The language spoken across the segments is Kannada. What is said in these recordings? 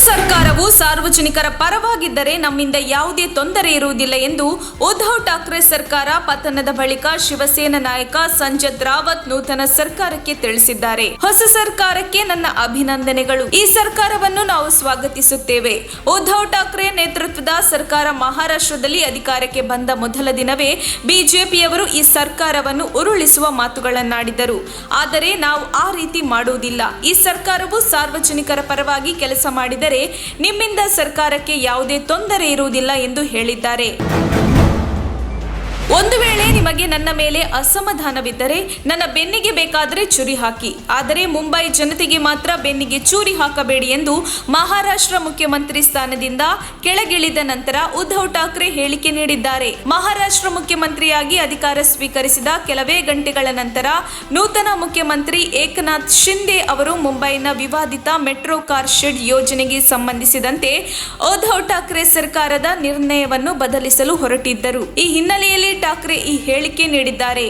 ಸರ್ಕಾರವು ಸಾರ್ವಜನಿಕರ ಪರವಾಗಿದ್ದರೆ ನಮ್ಮಿಂದ ಯಾವುದೇ ತೊಂದರೆ ಇರುವುದಿಲ್ಲ ಎಂದು ಉದ್ಧವ್ ಠಾಕ್ರೆ ಸರ್ಕಾರ ಪತನದ ಬಳಿಕ ಶಿವಸೇನಾ ನಾಯಕ ಸಂಜಯ್ ರಾವತ್ ನೂತನ ಸರ್ಕಾರಕ್ಕೆ ತಿಳಿಸಿದ್ದಾರೆ. ಹೊಸ ಸರ್ಕಾರಕ್ಕೆ ನನ್ನ ಅಭಿನಂದನೆಗಳು. ಈ ಸರ್ಕಾರವನ್ನು ನಾವು ಸ್ವಾಗತಿಸುತ್ತೇವೆ. ಉದ್ಧವ್ ಠಾಕ್ರೆ ನೇತೃತ್ವದ ಸರ್ಕಾರ ಮಹಾರಾಷ್ಟ್ರದಲ್ಲಿ ಅಧಿಕಾರಕ್ಕೆ ಬಂದ ಮೊದಲ ದಿನವೇ ಬಿಜೆಪಿಯವರು ಈ ಸರ್ಕಾರವನ್ನು ಉರುಳಿಸುವ ಮಾತುಗಳನ್ನಾಡಿದರು. ಆದರೆ ನಾವು ಆ ರೀತಿ ಮಾಡುವುದಿಲ್ಲ. ಈ ಸರ್ಕಾರವು ಸಾರ್ವಜನಿಕರ ಪರವಾಗಿ ಕೆಲಸ ಮಾಡಿದರೆ ನಿಮ್ಮಿಂದ ಸರ್ಕಾರಕ್ಕೆ ಯಾವುದೇ ತೊಂದರೆ ಇರುವುದಿಲ್ಲ ಎಂದು ಹೇಳಿದ್ದಾರೆ. ಒಂದು ವೇಳೆ ನಿಮಗೆ ನನ್ನ ಮೇಲೆ ಅಸಮಾಧಾನವಿದ್ದರೆ ನನ್ನ ಬೆನ್ನಿಗೆ ಬೇಕಾದರೆ ಚೂರಿ ಹಾಕಿ, ಆದರೆ ಮುಂಬೈ ಜನತೆಗೆ ಮಾತ್ರ ಬೆನ್ನಿಗೆ ಚೂರಿ ಹಾಕಬೇಡಿ ಎಂದು ಮಹಾರಾಷ್ಟ್ರ ಮುಖ್ಯಮಂತ್ರಿ ಸ್ಥಾನದಿಂದ ಕೆಳಗಿಳಿದ ನಂತರ ಉದ್ಧವ್ ಠಾಕ್ರೆ ಹೇಳಿಕೆ ನೀಡಿದ್ದಾರೆ. ಮಹಾರಾಷ್ಟ್ರ ಮುಖ್ಯಮಂತ್ರಿಯಾಗಿ ಅಧಿಕಾರ ಸ್ವೀಕರಿಸಿದ ಕೆಲವೇ ಗಂಟೆಗಳ ನಂತರ ನೂತನ ಮುಖ್ಯಮಂತ್ರಿ ಏಕನಾಥ್ ಶಿಂದೆ ಅವರು ಮುಂಬೈನ ವಿವಾದಿತ ಮೆಟ್ರೋ ಕಾರ್ ಶೆಡ್ ಯೋಜನೆಗೆ ಸಂಬಂಧಿಸಿದಂತೆ ಉದ್ಧವ್ ಠಾಕ್ರೆ ಸರ್ಕಾರದ ನಿರ್ಣಯವನ್ನು ಬದಲಿಸಲು ಹೊರಟಿದ್ದರು. ಈ ಹಿನ್ನೆಲೆಯಲ್ಲಿ ಠಾಕ್ರೆ ಈ ಹೇಳಿಕೆ ನೀಡಿದ್ದಾರೆ.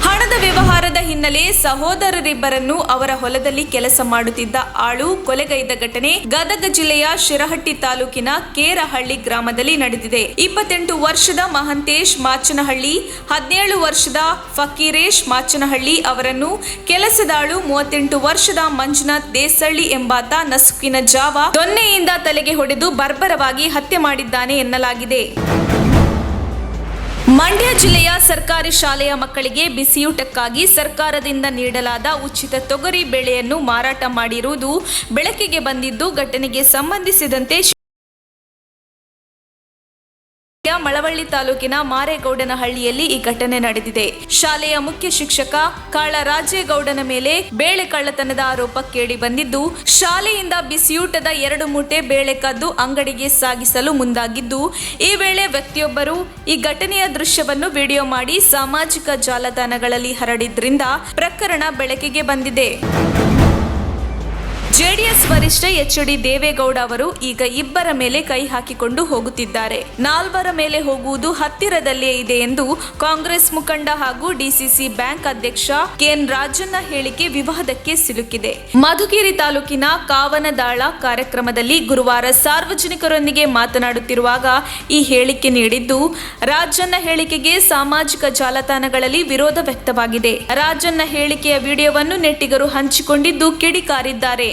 ಹಣದ ವ್ಯವಹಾರದ ಹಿನ್ನೆಲೆ ಸಹೋದರರಿಬ್ಬರನ್ನು ಅವರ ಹೊಲದಲ್ಲಿ ಕೆಲಸ ಮಾಡುತ್ತಿದ್ದ ಆಳು ಕೊಲೆಗೈದ ಘಟನೆ ಗದಗ ಜಿಲ್ಲೆಯ ಶಿರಹಟ್ಟಿ ತಾಲೂಕಿನ ಕೇರಹಳ್ಳಿ ಗ್ರಾಮದಲ್ಲಿ ನಡೆದಿದೆ. 28 ವರ್ಷದ ಮಹಂತೇಶ್ ಮಾಚನಹಳ್ಳಿ, 17 ವರ್ಷದ ಫಕೀರೇಶ್ ಮಾಚನಹಳ್ಳಿ ಅವರನ್ನು ಕೆಲಸದಾಳು 38 ವರ್ಷದ ಮಂಜುನಾಥ್ ದೇಸಳ್ಳಿ ಎಂಬಾತ ನಸುಕಿನ ಜಾವ ದೊನ್ನೆಯಿಂದ ತಲೆಗೆ ಹೊಡೆದು ಬರ್ಬರವಾಗಿ ಹತ್ಯೆ ಮಾಡಿದ್ದಾನೆ ಎನ್ನಲಾಗಿದೆ. ಮಂಡ್ಯ ಜಿಲ್ಲೆಯ ಸರ್ಕಾರಿ ಶಾಲೆಯ ಮಕ್ಕಳಿಗೆ ಬಿಸಿಯೂಟಕ್ಕಾಗಿ ಸರ್ಕಾರದಿಂದ ನೀಡಲಾದ ಉಚಿತ ತೊಗರಿ ಬೇಳೆಯನ್ನು ಮಾರಾಟ ಮಾಡಿರುವುದು ಬೆಳಕಿಗೆ ಬಂದಿದ್ದು, ಘಟನೆಗೆ ಸಂಬಂಧಿಸಿದಂತೆ ಮಳವಳ್ಳಿ ತಾಲೂಕಿನ ಮಾರೇಗೌಡನಹಳ್ಳಿಯಲ್ಲಿ ಈ ಘಟನೆ ನಡೆದಿದೆ. ಶಾಲೆಯ ಮುಖ್ಯ ಶಿಕ್ಷಕ ಕಾಳರಾಜೇಗೌಡನ ಮೇಲೆ ಬೇಳೆ ಕಳ್ಳತನದ ಆರೋಪ ಕೇಳಿ ಬಂದಿದ್ದು, ಶಾಲೆಯಿಂದ ಬಿಸಿಯೂಟದ 2 ಮೂಟೆ ಬೇಳೆ ಕದ್ದು ಅಂಗಡಿಗೆ ಸಾಗಿಸಲು ಮುಂದಾಗಿದ್ದು, ಈ ವೇಳೆ ವ್ಯಕ್ತಿಯೊಬ್ಬರು ಈ ಘಟನೆಯ ದೃಶ್ಯವನ್ನು ವಿಡಿಯೋ ಮಾಡಿ ಸಾಮಾಜಿಕ ಜಾಲತಾಣಗಳಲ್ಲಿ ಹರಡಿದ್ರಿಂದ ಪ್ರಕರಣ ಬೆಳಕಿಗೆ ಬಂದಿದೆ. ಜೆಡಿಎಸ್ ವರಿಷ್ಠ ಎಚ್.ಡಿ. ದೇವೇಗೌಡ ಅವರು ಈಗ ಇಬ್ಬರ ಮೇಲೆ ಕೈ ಹಾಕಿಕೊಂಡು ಹೋಗುತ್ತಿದ್ದಾರೆ. 4 ಮೇಲೆ ಹೋಗುವುದು ಹತ್ತಿರದಲ್ಲೇ ಇದೆ ಎಂದು ಕಾಂಗ್ರೆಸ್ ಮುಖಂಡ ಹಾಗೂ ಡಿಸಿಸಿ ಬ್ಯಾಂಕ್ ಅಧ್ಯಕ್ಷ ಕೆಎನ್ ರಾಜಣ್ಣ ಹೇಳಿಕೆ ವಿವಾದಕ್ಕೆ ಸಿಲುಕಿದೆ. ಮಧುಗಿರಿ ತಾಲೂಕಿನ ಕಾವನದಾಳ ಕಾರ್ಯಕ್ರಮದಲ್ಲಿ ಗುರುವಾರ ಸಾರ್ವಜನಿಕರೊಂದಿಗೆ ಮಾತನಾಡುತ್ತಿರುವಾಗ ಈ ಹೇಳಿಕೆ ನೀಡಿದ್ದು, ರಾಜಣ್ಣ ಹೇಳಿಕೆಗೆ ಸಾಮಾಜಿಕ ಜಾಲತಾಣಗಳಲ್ಲಿ ವಿರೋಧ ವ್ಯಕ್ತವಾಗಿದೆ. ರಾಜಣ್ಣ ಹೇಳಿಕೆಯ ವಿಡಿಯೋವನ್ನು ನೆಟ್ಟಿಗರು ಹಂಚಿಕೊಂಡಿದ್ದು ಕಿಡಿಕಾರಿದ್ದಾರೆ.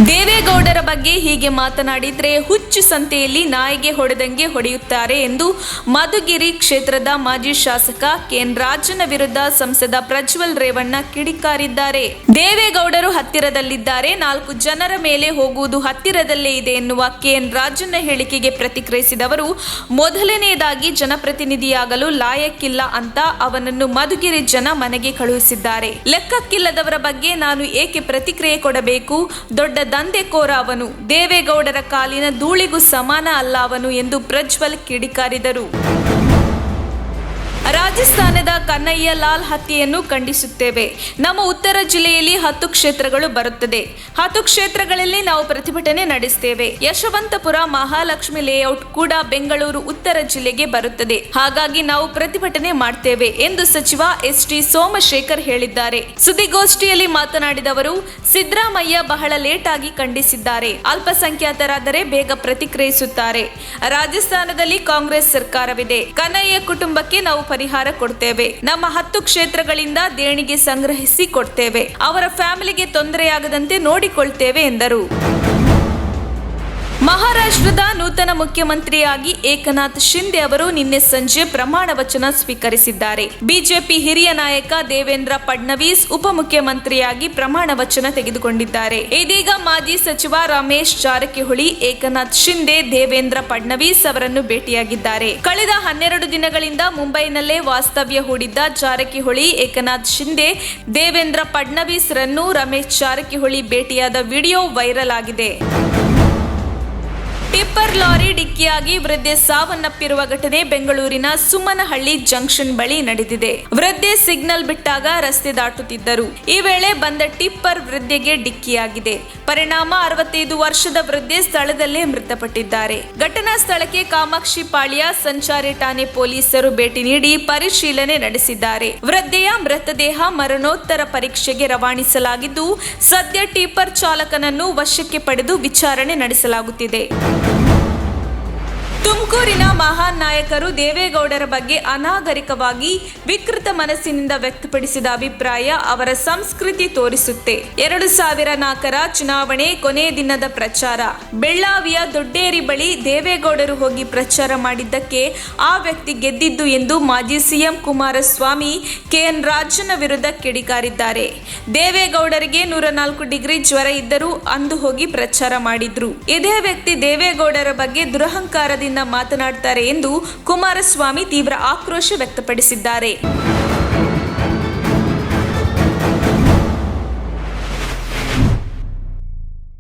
ದೇವೇಗೌಡರ ಬಗ್ಗೆ ಹೀಗೆ ಮಾತನಾಡಿದ್ರೆ ಹುಚ್ಚು ಸಂತೆಯಲ್ಲಿ ನಾಯಿಗೆ ಹೊಡೆದಂಗೆ ಹೊಡೆಯುತ್ತಾರೆ ಎಂದು ಮಧುಗಿರಿ ಕ್ಷೇತ್ರದ ಮಾಜಿ ಶಾಸಕ ಕೆಎನ್ ರಾಜಣ್ಣ ವಿರುದ್ಧ ಸಂಸದ ಪ್ರಜ್ವಲ್ ರೇವಣ್ಣ ಕಿಡಿಕಾರಿದ್ದಾರೆ. ದೇವೇಗೌಡರು ಹತ್ತಿರದಲ್ಲಿದ್ದಾರೆ, 4 ಜನರ ಮೇಲೆ ಹೋಗುವುದು ಹತ್ತಿರದಲ್ಲೇ ಇದೆ ಎನ್ನುವ ಕೆಎನ್ ರಾಜಣ್ಣ ಹೇಳಿಕೆಗೆ ಪ್ರತಿಕ್ರಿಯಿಸಿದವರು, ಮೊದಲನೆಯದಾಗಿ ಜನಪ್ರತಿನಿಧಿಯಾಗಲು ಲಾಯಕ್ಕಿಲ್ಲ ಅಂತ ಅವನನ್ನು ಮಧುಗಿರಿ ಜನ ಮನೆಗೆ ಕಳುಹಿಸಿದ್ದಾರೆ. ಲೆಕ್ಕಕ್ಕಿಲ್ಲದವರ ಬಗ್ಗೆ ನಾನು ಏಕೆ ಪ್ರತಿಕ್ರಿಯೆ ಕೊಡಬೇಕು? ದೊಡ್ಡ ದಂಧೆಕೋರ ಅವನು. ದೇವೇಗೌಡರ ಕಾಲಿನ ಧೂಳಿಗೂ ಸಮಾನ ಅಲ್ಲ ಅವನು ಎಂದು ಪ್ರಜ್ವಲ್ ಕಿಡಿಕಾರಿದರು. ರಾಜಸ್ಥಾನದ ಕನ್ನಯ್ಯ ಲಾಲ್ ಹತ್ಯೆಯನ್ನು ಖಂಡಿಸುತ್ತೇವೆ. ನಮ್ಮ ಉತ್ತರ ಜಿಲ್ಲೆಯಲ್ಲಿ 10 ಕ್ಷೇತ್ರಗಳು ಬರುತ್ತದೆ. 10 ಕ್ಷೇತ್ರಗಳಲ್ಲಿ ನಾವು ಪ್ರತಿಭಟನೆ ನಡೆಸುತ್ತೇವೆ. ಯಶವಂತಪುರ ಮಹಾಲಕ್ಷ್ಮಿ ಲೇಔಟ್ ಕೂಡ ಬೆಂಗಳೂರು ಉತ್ತರ ಜಿಲ್ಲೆಗೆ ಬರುತ್ತದೆ. ಹಾಗಾಗಿ ನಾವು ಪ್ರತಿಭಟನೆ ಮಾಡ್ತೇವೆ ಎಂದು ಸಚಿವ ಎಸ್.ಟಿ. ಸೋಮಶೇಖರ್ ಹೇಳಿದ್ದಾರೆ. ಸುದ್ದಿಗೋಷ್ಠಿಯಲ್ಲಿ ಮಾತನಾಡಿದವರು, ಸಿದ್ದರಾಮಯ್ಯ ಬಹಳ ಲೇಟ್ ಆಗಿ ಖಂಡಿಸಿದ್ದಾರೆ. ಅಲ್ಪಸಂಖ್ಯಾತರಾದರೆ ಬೇಗ ಪ್ರತಿಕ್ರಿಯಿಸುತ್ತಾರೆ. ರಾಜಸ್ಥಾನದಲ್ಲಿ ಕಾಂಗ್ರೆಸ್ ಸರ್ಕಾರವಿದೆ. ಕನ್ನಯ್ಯ ಕುಟುಂಬಕ್ಕೆ ನಾವು ಪರಿಹಾರ ಕೊಡ್ತೇವೆ. ನಮ್ಮ 10 ಕ್ಷೇತ್ರಗಳಿಂದ ದೇಣಿಗೆ ಸಂಗ್ರಹಿಸಿ ಕೊಡ್ತೇವೆ. ಅವರ ಫ್ಯಾಮಿಲಿಗೆ ತೊಂದರೆಯಾಗದಂತೆ ನೋಡಿಕೊಳ್ತೇವೆ ಎಂದರು. ಮಹಾರಾಷ್ಟ್ರದ ನೂತನ ಮುಖ್ಯಮಂತ್ರಿಯಾಗಿ ಏಕನಾಥ್ ಶಿಂದೆ ಅವರು ನಿನ್ನೆ ಸಂಜೆ ಪ್ರಮಾಣ ವಚನ ಸ್ವೀಕರಿಸಿದ್ದಾರೆ. ಬಿಜೆಪಿ ಹಿರಿಯ ನಾಯಕ ದೇವೇಂದ್ರ ಫಡ್ನವೀಸ್ ಉಪಮುಖ್ಯಮಂತ್ರಿಯಾಗಿ ಪ್ರಮಾಣ ವಚನ ತೆಗೆದುಕೊಂಡಿದ್ದಾರೆ. ಇದೀಗ ಮಾಜಿ ಸಚಿವ ರಮೇಶ್ ಜಾರಕಿಹೊಳಿ ಏಕನಾಥ್ ಶಿಂದೆ ದೇವೇಂದ್ರ ಫಡ್ನವೀಸ್ ಅವರನ್ನು ಭೇಟಿಯಾಗಿದ್ದಾರೆ. ಕಳೆದ 12 ದಿನಗಳಿಂದ ಮುಂಬೈನಲ್ಲೇ ವಾಸ್ತವ್ಯ ಹೂಡಿದ್ದ ಜಾರಕಿಹೊಳಿ ಏಕನಾಥ್ ಶಿಂದೆ ದೇವೇಂದ್ರ ಫಡ್ನವೀಸ್ ರನ್ನು ರಮೇಶ್ ಜಾರಕಿಹೊಳಿ ಭೇಟಿಯಾದ ವಿಡಿಯೋ ವೈರಲ್ ಆಗಿದೆ. ಟಿಪ್ಪರ್ ಟಿಪ್ಪರ್ ಲಾರಿ ಡಿಕ್ಕಿಯಾಗಿ ವೃದ್ಧೆ ಸಾವನ್ನಪ್ಪಿರುವ ಘಟನೆ ಬೆಂಗಳೂರಿನ ಸುಮ್ಮನಹಳ್ಳಿ ಜಂಕ್ಷನ್ ಬಳಿ ನಡೆದಿದೆ. ವೃದ್ಧೆ ಸಿಗ್ನಲ್ ಬಿಟ್ಟಾಗ ರಸ್ತೆ ದಾಟುತ್ತಿದ್ದರು. ಈ ವೇಳೆ ಬಂದ ಟಿಪ್ಪರ್ ವೃದ್ಧೆಗೆ ಡಿಕ್ಕಿಯಾಗಿದೆ. ಪರಿಣಾಮ 65 ವರ್ಷದ ವೃದ್ಧೆ ಸ್ಥಳದಲ್ಲೇ ಮೃತಪಟ್ಟಿದ್ದಾರೆ. ಘಟನಾ ಸ್ಥಳಕ್ಕೆ ಕಾಮಾಕ್ಷಿ ಪಾಳ್ಯ ಸಂಚಾರಿ ಠಾಣೆ ಪೊಲೀಸರು ಭೇಟಿ ನೀಡಿ ಪರಿಶೀಲನೆ ನಡೆಸಿದ್ದಾರೆ. ವೃದ್ಧೆಯ ಮೃತದೇಹ ಮರಣೋತ್ತರ ಪರೀಕ್ಷೆಗೆ ರವಾನಿಸಲಾಗಿದ್ದು, ಸದ್ಯ ಟಿಪ್ಪರ್ ಚಾಲಕನನ್ನು ವಶಕ್ಕೆ ಪಡೆದು ವಿಚಾರಣೆ ನಡೆಸಲಾಗುತ್ತಿದೆ. ತುಮಕೂರಿನ ಮಹಾನ್ ನಾಯಕರು ದೇವೇಗೌಡರ ಬಗ್ಗೆ ಅನಾಗರಿಕವಾಗಿ ವಿಕೃತ ಮನಸ್ಸಿನಿಂದ ವ್ಯಕ್ತಪಡಿಸಿದ ಅಭಿಪ್ರಾಯ ಅವರ ಸಂಸ್ಕೃತಿ ತೋರಿಸುತ್ತೆ. 2004ರ ಚುನಾವಣೆ ಕೊನೆ ದಿನದ ಪ್ರಚಾರ. ಬೆಳ್ಳಾವಿಯ ದೊಡ್ಡೇರಿ ಬಳಿ ದೇವೇಗೌಡರು ಹೋಗಿ ಪ್ರಚಾರ ಮಾಡಿದ್ದಕ್ಕೆ ಆ ವ್ಯಕ್ತಿ ಗೆದ್ದಿದ್ದು ಎಂದು ಮಾಜಿ ಸಿಎಂ ಕುಮಾರಸ್ವಾಮಿ ಕೆಎನ್ ರಾಜನ ವಿರುದ್ಧ ಕಿಡಿಕಾರಿದ್ದಾರೆ. ದೇವೇಗೌಡರಿಗೆ 104 ಡಿಗ್ರಿ ಜ್ವರ ಇದ್ದರೂ ಅಂದು ಹೋಗಿ ಪ್ರಚಾರ ಮಾಡಿದ್ರು. ಇದೇ ವ್ಯಕ್ತಿ ದೇವೇಗೌಡರ ಬಗ್ಗೆ ದುರಹಂಕಾರದಿಂದ ಮಾತನಾಡ್ತಾರೆ ಎಂದು ಕುಮಾರಸ್ವಾಮಿ ತೀವ್ರ ಆಕ್ರೋಶ ವ್ಯಕ್ತಪಡಿಸಿದ್ದಾರೆ.